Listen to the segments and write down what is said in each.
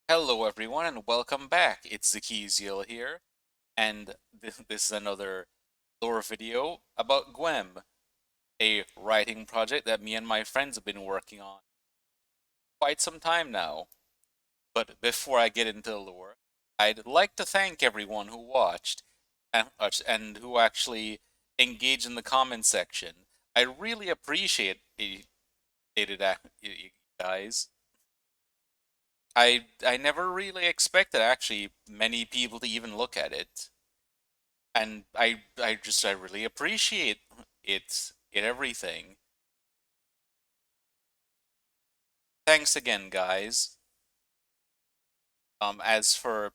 Hello everyone and welcome back. It's Zekiel here, and this is another lore video about Guem, a writing project that me and my friends have been working on quite some time now. But before I get into the lore, I'd like to thank everyone who watched and who actually engaged in the comment section. I really appreciate it, you guys. I never really expected actually many people to even look at it. And I really appreciate everything. Thanks again, guys. As for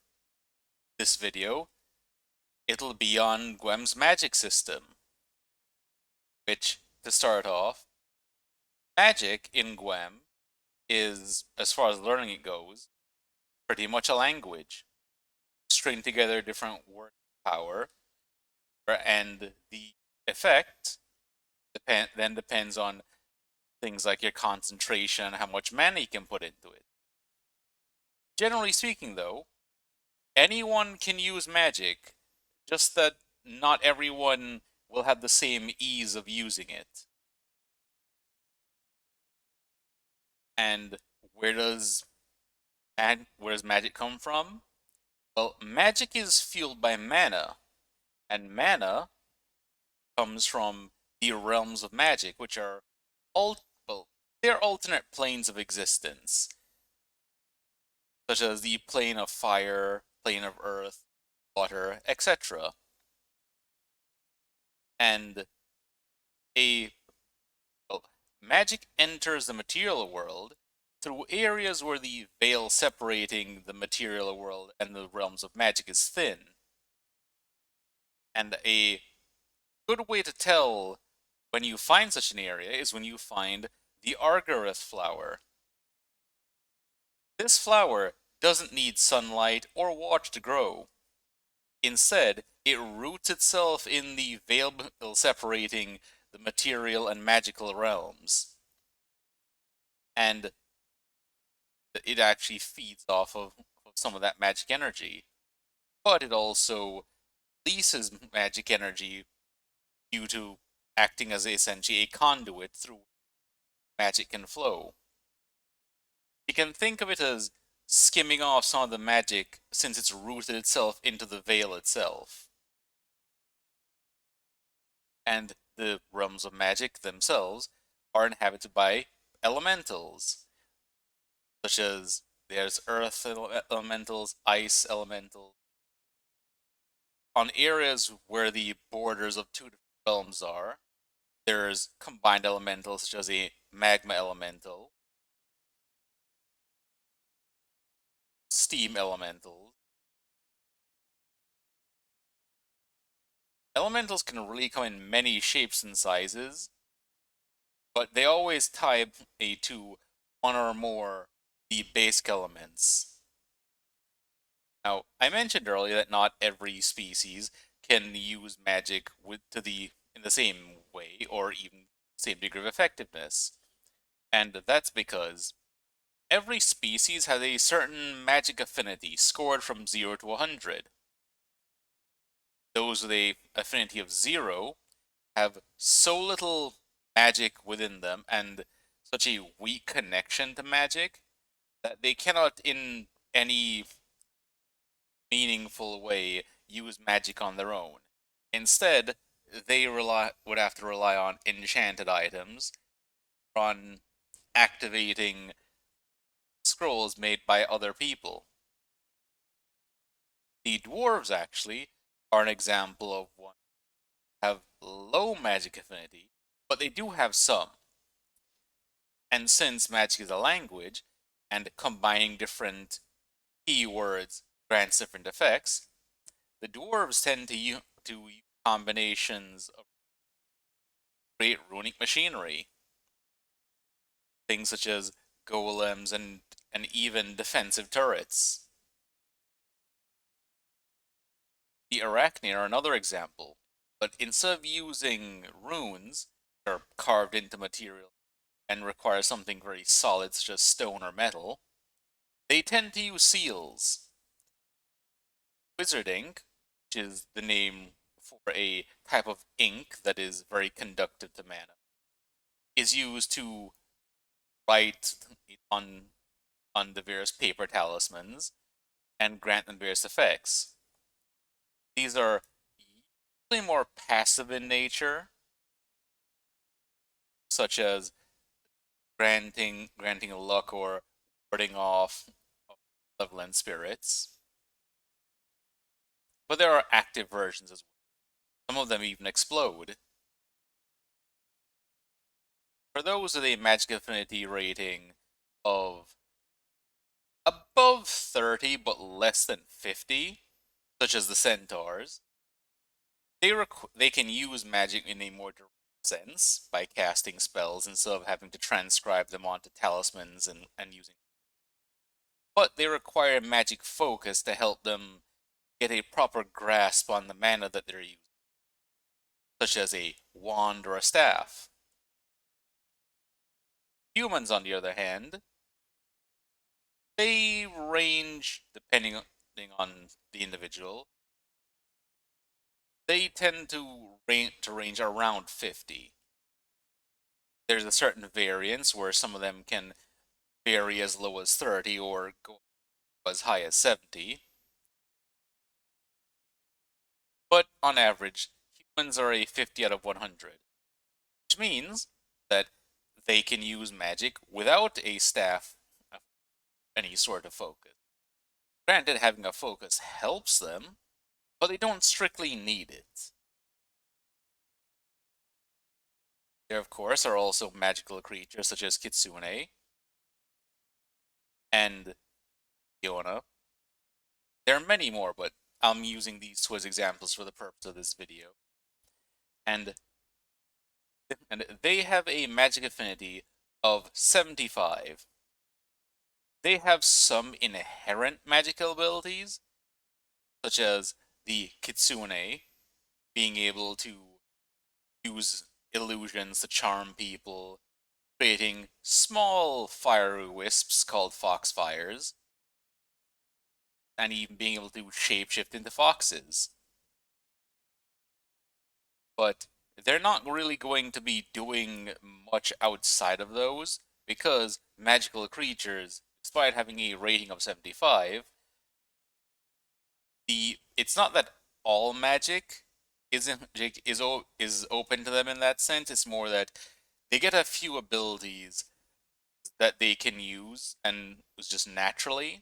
this video, it'll be on Guem's magic system, which, to start off, magic in Guem is, as far as learning it goes, pretty much a language. String together different word power, and the effect then depends on things like your concentration, how much mana you can put into it. Generally speaking, though, anyone can use magic, just that not everyone will have the same ease of using it. And where does where does magic come from? Well, magic is fueled by mana, and mana comes from the realms of magic, which are well, they're alternate planes of existence, such as the plane of fire, plane of earth, water, etc. And a well, magic enters the material world through areas where the veil separating the material world and the realms of magic is thin. And a good way to tell when you find such an area is when you find the Argareth flower. This flower doesn't need sunlight or water to grow. Instead, it roots itself in the veil separating the material and magical realms. And it actually feeds off of some of that magic energy. But it also releases magic energy due to acting as essentially a conduit through magic can flow. You can think of it as skimming off some of the magic since it's rooted itself into the veil itself. And the realms of magic themselves are inhabited by elementals, such as there's earth elementals, ice elementals. On areas where the borders of two different realms are, there's combined elementals such as a magma elemental, steam elementals. Elementals can really come in many shapes and sizes, but they always tie to one or more the basic elements. Now, I mentioned earlier that not every species can use magic in the same way or even same degree of effectiveness. And that's because every species has a certain magic affinity scored from 0 to 100. Those with a affinity of 0 have so little magic within them and such a weak connection to magic that they cannot in any meaningful way use magic on their own. Instead, they would have to rely on enchanted items, on activating scrolls made by other people. The dwarves actually are an example of one have low magic affinity, but they do have some. And since magic is a language, and combining different keywords grants different effects, the dwarves tend to use combinations of great runic machinery, things such as golems and even defensive turrets. The Arachne are another example, but instead of using runes that are carved into material and require something very solid such as stone or metal, they tend to use seals. Wizard ink, which is the name for a type of ink that is very conductive to mana, is used to write on the various paper talismans and grant them various effects. These are usually more passive in nature, such as granting luck or warding off malevolent spirits. But there are active versions as well. Some of them even explode. For those with a magic affinity rating of above 30 but less than 50, such as the centaurs, they can use magic in a more direct sense by casting spells instead of having to transcribe them onto talismans and using. But they require magic focus to help them get a proper grasp on the mana that they're using, such as a wand or a staff. Humans, on the other hand, they range depending on the individual. They tend to range around 50. There's a certain variance where some of them can vary as low as 30 or go as high as 70. But on average, humans are a 50 out of 100, which means that they can use magic without a staff of any sort of focus. Granted, having a focus helps them, but they don't strictly need it. There, of course, are also magical creatures such as Kitsune and Fiona. There are many more, but I'm using these two as examples for the purpose of this video. And they have a magic affinity of 75. They have some inherent magical abilities, such as the Kitsune, being able to use illusions to charm people, creating small fiery wisps called foxfires, and even being able to shapeshift into foxes. But they're not really going to be doing much outside of those, because magical creatures, despite having a rating of 75, it's not that all magic is open to them in that sense. It's more that they get a few abilities that they can use and just naturally,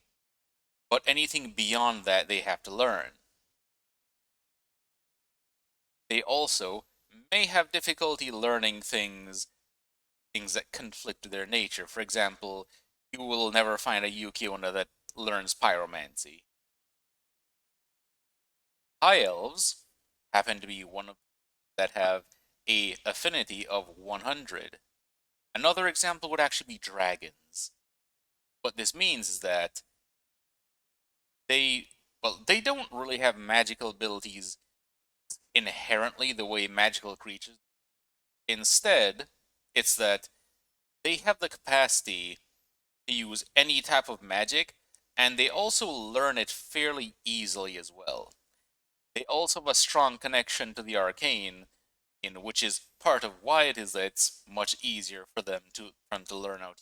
but anything beyond that they have to learn. They also may have difficulty learning things that conflict with their nature. For example, you will never find a Yuki-onna that learns pyromancy. High elves happen to be one of that have a affinity of 100. Another example would actually be dragons. What this means is that they don't really have magical abilities inherently the way magical creatures. Instead, it's that they have the capacity to use any type of magic, and they also learn it fairly easily as well. They also have a strong connection to the arcane, in which is part of why it is that it's much easier for them to learn how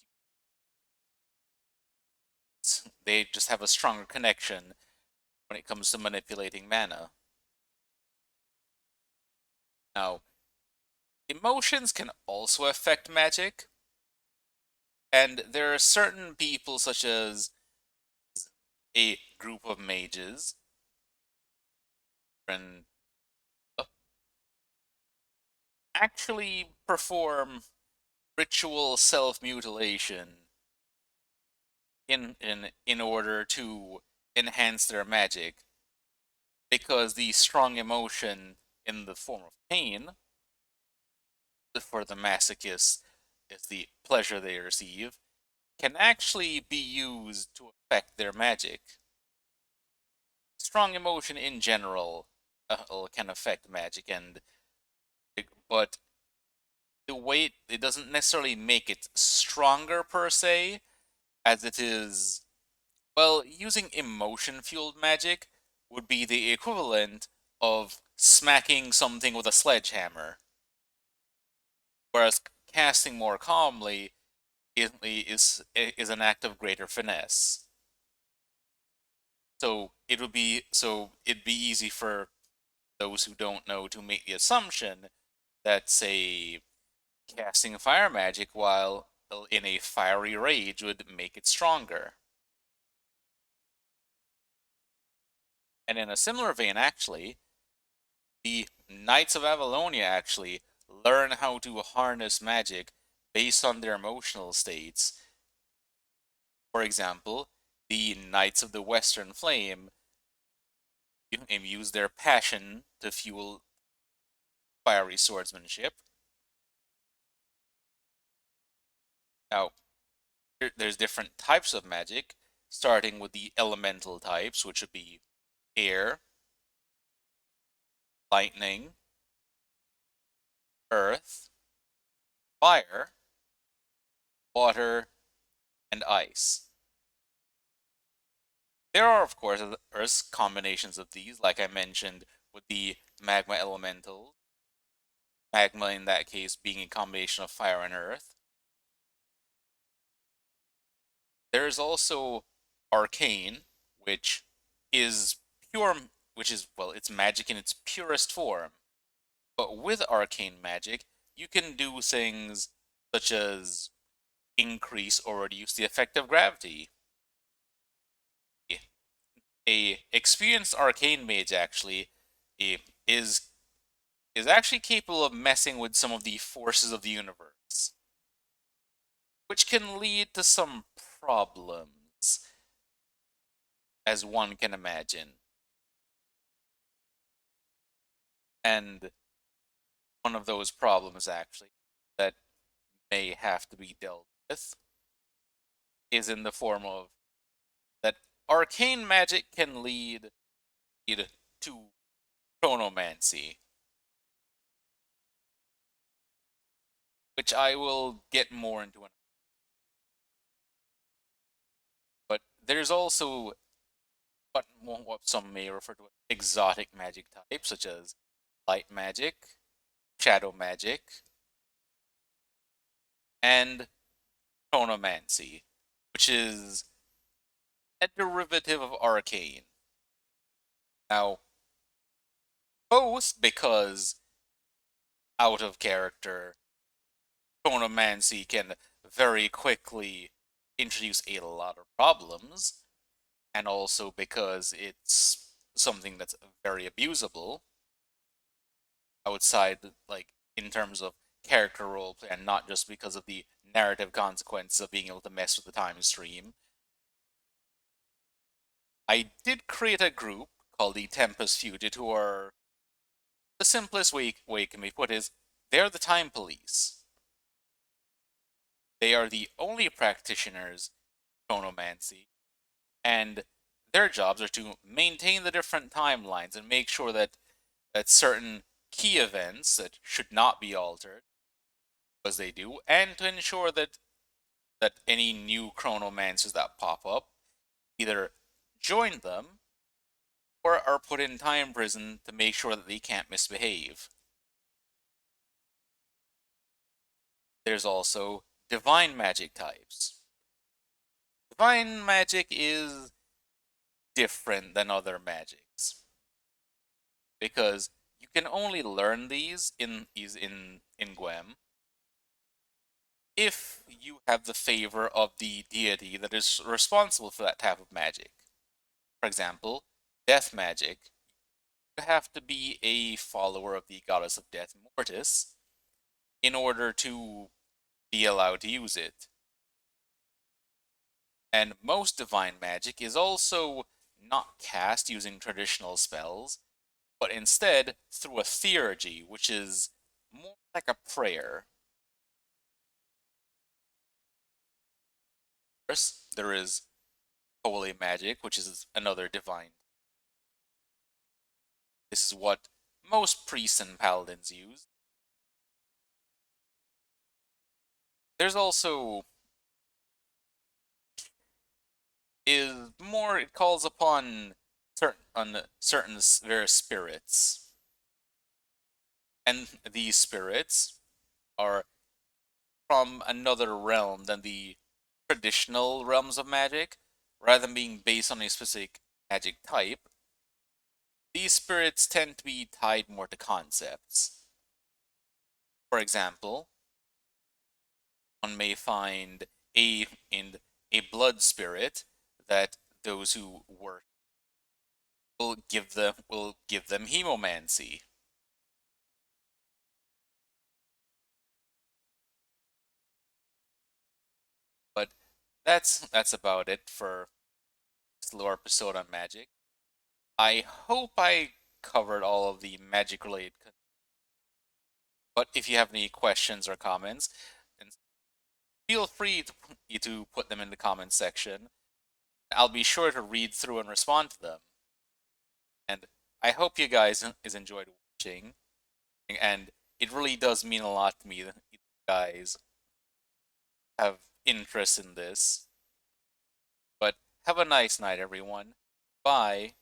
to. They just have a stronger connection when it comes to manipulating mana. Now, emotions can also affect magic, and there are certain people, such as a group of mages, and actually perform ritual self-mutilation in order to enhance their magic, because the strong emotion in the form of pain for the masochist is the pleasure they receive, can actually be used to affect their magic. Strong emotion in general can affect magic, but the way it doesn't necessarily make it stronger per se, as it is Well, using emotion-fueled magic would be the equivalent of smacking something with a sledgehammer, whereas casting more calmly is an act of greater finesse. So it'd be easy for those who don't know to make the assumption that, say, casting fire magic while in a fiery rage would make it stronger. And in a similar vein, actually, the Knights of Avalonia actually learn how to harness magic based on their emotional states. For example, the Knights of the Western Flame use their passion to fuel fiery swordsmanship. Now, there's different types of magic, starting with the elemental types, which would be air, lightning, earth, fire, water, and ice. There are, of course, combinations of these, like I mentioned, with the magma elemental. Magma, in that case, being a combination of fire and earth. There's also arcane, which is pure, well, it's magic in its purest form. But with arcane magic, you can do things such as increase or reduce the effect of gravity. A experienced arcane mage actually is is actually capable of messing with some of the forces of the universe, which can lead to some problems, as one can imagine. And one of those problems, actually, that may have to be dealt with is in the form of that arcane magic can lead to chronomancy, which I will get more into. But there's also what some may refer to as exotic magic types, such as light magic, shadow magic, and chronomancy, which is a derivative of arcane. Now, both because out of character, chronomancy can very quickly introduce a lot of problems, and also because it's something that's very abusable outside, like, in terms of character roleplay, and not just because of the narrative consequences of being able to mess with the time stream. I did create a group called the Tempest Fugit, who are, the simplest way it can be put is, they're the time police. They are the only practitioners of chronomancy, and their jobs are to maintain the different timelines and make sure that certain key events that should not be altered, as they do, and to ensure that any new chronomancers that pop up either join them or are put in time prison to make sure that they can't misbehave. There's also divine magic types. Divine magic is different than other magics because you can only learn these in Guem if you have the favor of the deity that is responsible for that type of magic. For example, death magic, you have to be a follower of the goddess of death, Mortis, in order to be allowed to use it. And most divine magic is also not cast using traditional spells, but instead through a theurgy, which is more like a prayer. First, there is holy magic, which is another divine. This is what most priests and paladins use. There's also is more, it calls upon certain various spirits, and these spirits are from another realm than the traditional realms of magic. Rather than being based on a specific magic type, these spirits tend to be tied more to concepts. For example, one may find a in a blood spirit that those who work will give them hemomancy. But that's about it for this little episode on magic. I hope I covered all of the magic related. But if you have any questions or comments, then feel free to put them in the comments section. I'll be sure to read through and respond to them. And I hope you guys is enjoyed watching. And it really does mean a lot to me that you guys have interest in this. But have a nice night, everyone. Bye.